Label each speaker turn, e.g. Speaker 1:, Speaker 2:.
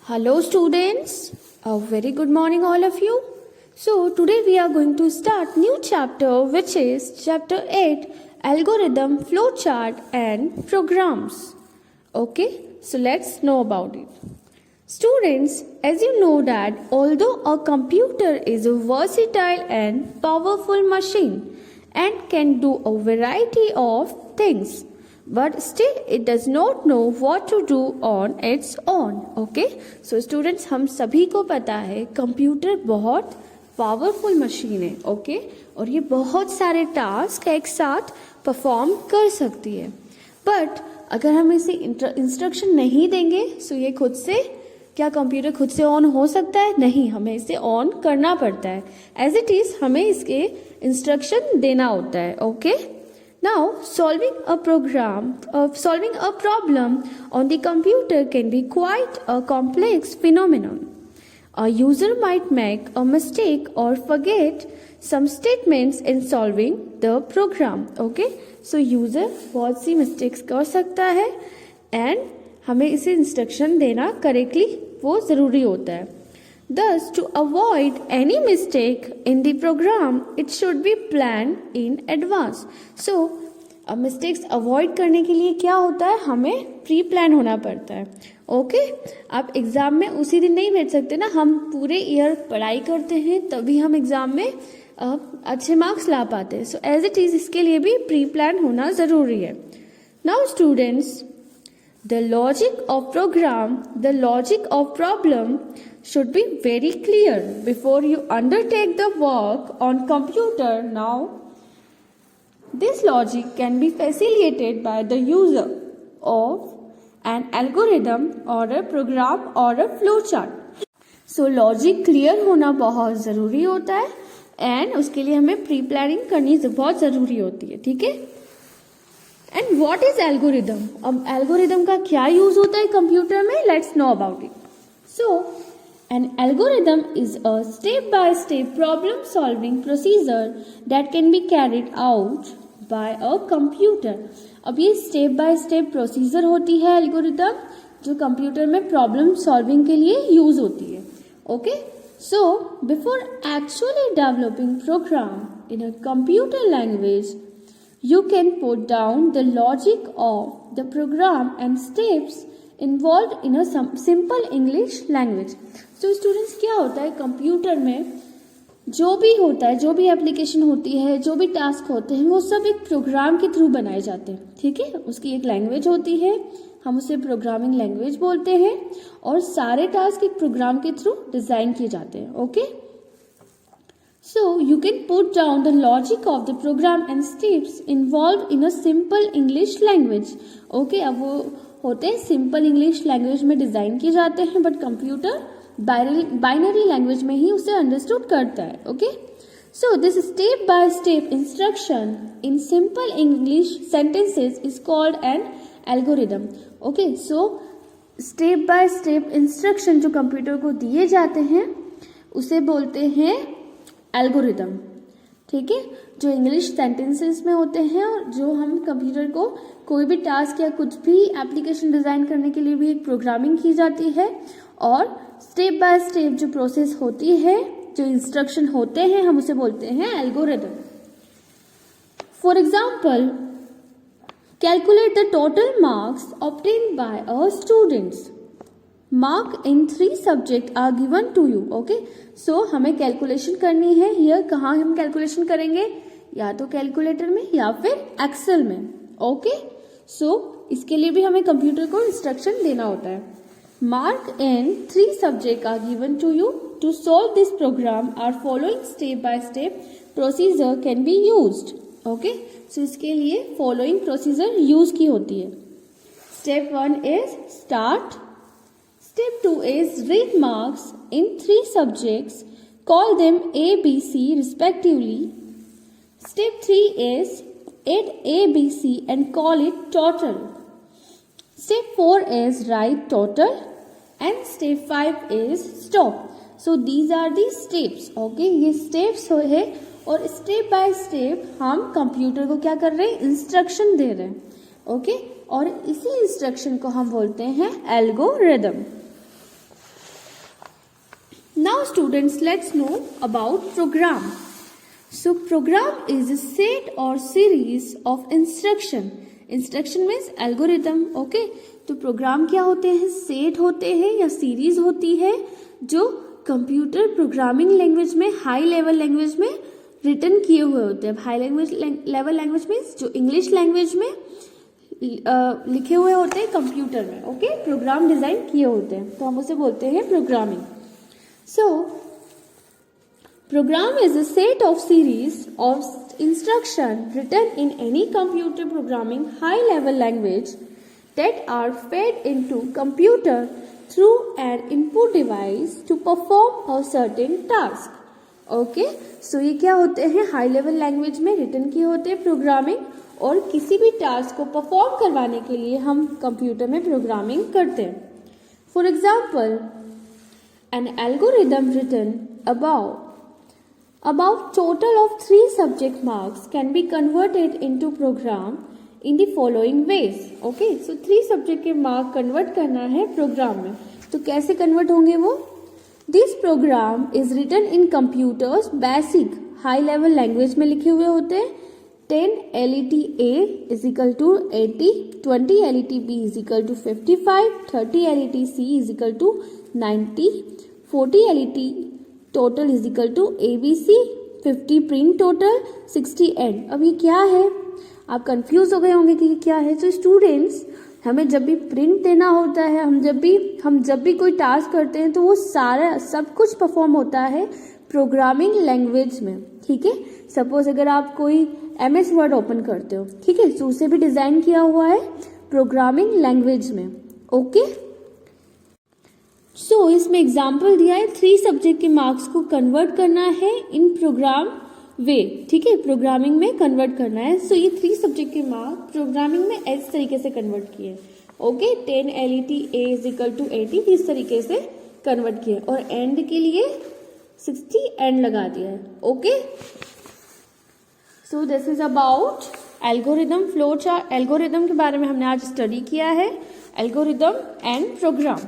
Speaker 1: Hello students, a very good morning all of you. So today we are going to start new chapter which is chapter 8 algorithm, flowchart and programs. Okay, so let's know about it. Students, as you know that although a computer is a versatile and powerful machine and can do a variety of things, but still it does not know what to do on its own. Okay, so students, हम सभी को पता है computer बहुत powerful machine है. Okay, और ये बहुत सारे टास्क एक साथ परफॉर्म कर सकती है. बट अगर हम इसे इंस्ट्रक्शन नहीं देंगे तो ये खुद से, क्या कंप्यूटर खुद से ऑन हो सकता है? नहीं, हमें इसे ऑन करना पड़ता है. एज इट इज हमें इसके इंस्ट्रक्शन देना होता है. Okay, now solving a problem on the computer can be quite a complex phenomenon. A user might make a mistake or forget some statements in solving the program. Okay, so user बहुत सी mistakes कर सकता है and हमें इसे instruction देना correctly वो ज़रूरी होता है. Thus, to avoid any mistake in the program, it should be planned in advance. So, mistakes avoid करने के लिए क्या होता है, हमें प्री प्लान होना पड़ता है. ओके, आप एग्ज़ाम में उसी दिन नहीं बैठ सकते ना. हम पूरे ईयर पढ़ाई करते हैं तभी हम एग्ज़ाम में अच्छे मार्क्स ला पाते हैं. सो एज इट इज़ इसके लिए भी प्री प्लान होना ज़रूरी है. Now students, the logic of problem should be very clear before you undertake the work on computer. Now, this logic can be facilitated by the user of an algorithm or a program or a flowchart. So, logic clear होना बहुत ज़रूरी होता है and उसके लिए हमें pre planning करनी बहुत ज़रूरी होती है. ठीक है. And what is algorithm? अब एल्गोरिदम का क्या यूज होता है कंप्यूटर में, let's know about it. So N algorithm is a step by step problem solving procedure that can be carried out by a computer. अब ये स्टेप बाय स्टेप प्रोसीजर होती है एल्गोरिदम, जो कंप्यूटर में problem solving के लिए use होती है. Okay, so before actually developing program in a computer language, you can put down the logic of the program and steps involved in a simple English language. So students, क्या होता है computer में जो भी होता है, जो भी एप्लीकेशन होती है, जो भी टास्क होते हैं, वो सब एक प्रोग्राम के थ्रू बनाए जाते हैं. ठीक है, उसकी एक लैंग्वेज होती है, हम उसे प्रोग्रामिंग लैंग्वेज बोलते हैं, और सारे टास्क एक प्रोग्राम के थ्रू डिजाइन किए जाते हैं. Okay, so you can put down the logic of the program and steps involved in a simple English language. Okay, अब वो होते हैं सिंपल इंग्लिश लैंग्वेज में डिज़ाइन किए जाते हैं, बट कंप्यूटर बाइनरी लैंग्वेज में ही उसे अंडरस्टूड करता है. Okay, so this step by step instruction in simple English sentences is called an algorithm. Okay, so step by step instruction जो कंप्यूटर को दिए जाते हैं उसे बोलते हैं एल्गोरिदम. ठीक है, जो इंग्लिश सेंटेंसेस में होते हैं और जो हम कंप्यूटर को कोई भी टास्क या कुछ भी एप्लीकेशन डिज़ाइन करने के लिए भी एक प्रोग्रामिंग की जाती है, और स्टेप बाय स्टेप जो प्रोसेस होती है, जो इंस्ट्रक्शन होते हैं, हम उसे बोलते हैं algorithm. For example, calculate the total marks obtained by a students. Mark in 3 subject are given to you. Okay, so हमें कैलकुलेशन करनी है. यह कहाँ हम कैलकुलेशन करेंगे? या तो कैलकुलेटर में या फिर एक्सेल में. ओके, सो इसके लिए भी हमें कंप्यूटर को इंस्ट्रक्शन देना होता है. Mark in 3 subject are given to you. To solve this program are following step by step procedure can be used. Okay, so इसके लिए फॉलोइंग प्रोसीजर यूज की होती है. Step 1 is start. Step 2 is read marks in 3 subjects, call them A, B, C respectively. Step 3 is add A, B, C and call it total. Step 4 is write total and step 5 is stop. So these are the steps. Okay, ये steps है और step by step हम computer को क्या कर रहे हैं, instruction दे रहे हैं. ओके, और इसी इंस्ट्रक्शन को हम बोलते हैं algorithm. Now students, let's know about program. So program is a set or series of instruction. Instruction means algorithm. Okay, तो प्रोग्राम क्या होते हैं? सेट होते हैं या सीरीज होती है जो कंप्यूटर प्रोग्रामिंग लैंग्वेज में, हाई लेवल लैंग्वेज में रिटर्न किए हुए होते हैं. हाई लेवल लैंग्वेज मीन्स जो इंग्लिश लैंग्वेज में लिखे हुए होते हैं कंप्यूटर में. ओके, प्रोग्राम डिजाइन किए होते हैं तो हम उसे बोलते हैं programming. So program is a set of series of instruction written in any computer programming high level language that are fed into computer through an input device to perform a certain task. Okay, so ये क्या होते हैं? High level language में return किए होते हैं programming, और किसी भी टास्क को परफॉर्म करवाने के लिए हम कंप्यूटर में प्रोग्रामिंग करते हैं. For example, an algorithm written about total of 3 subject marks can be converted into program in the following ways. Okay, so 3 subject के मार्क कन्वर्ट करना है प्रोग्राम में, तो कैसे कन्वर्ट होंगे वो? This program is written in computers basic high level language में लिखे हुए होते हैं. 10 LET A is equal to 80, 20 LET B is equal to 55, 30 LET C is equal to 90, 40 LET total is equal to ABC, 50 print total, 60 end. अब ये क्या है? आप कंफ्यूज हो गए होंगे कि ये क्या है. तो स्टूडेंट्स, हमें जब भी प्रिंट देना होता है, हम जब भी कोई टास्क करते हैं तो वो सारा सब कुछ परफॉर्म होता है प्रोग्रामिंग लैंग्वेज में. ठीक है, सपोज अगर आप कोई MS वर्ड ओपन करते हो, ठीक है, तो उसे भी डिजाइन किया हुआ है प्रोग्रामिंग लैंग्वेज में. ओके, सो इसमें एग्जाम्पल दिया है 3 सब्जेक्ट के मार्क्स को कन्वर्ट करना है इन प्रोग्राम वे. ठीक है, प्रोग्रामिंग में कन्वर्ट करना है. सो ये 3 सब्जेक्ट के मार्क्स प्रोग्रामिंग में इस तरीके से कन्वर्ट किए. Okay, 10 LET A is equal to 80 इस तरीके से कन्वर्ट किए, और एंड के लिए 60 एंड लगा दिया है. Okay, so this is about algorithm flow chart. Algorithm के बारे में हमने आज स्टडी किया है, एल्गोरिदम एंड प्रोग्राम.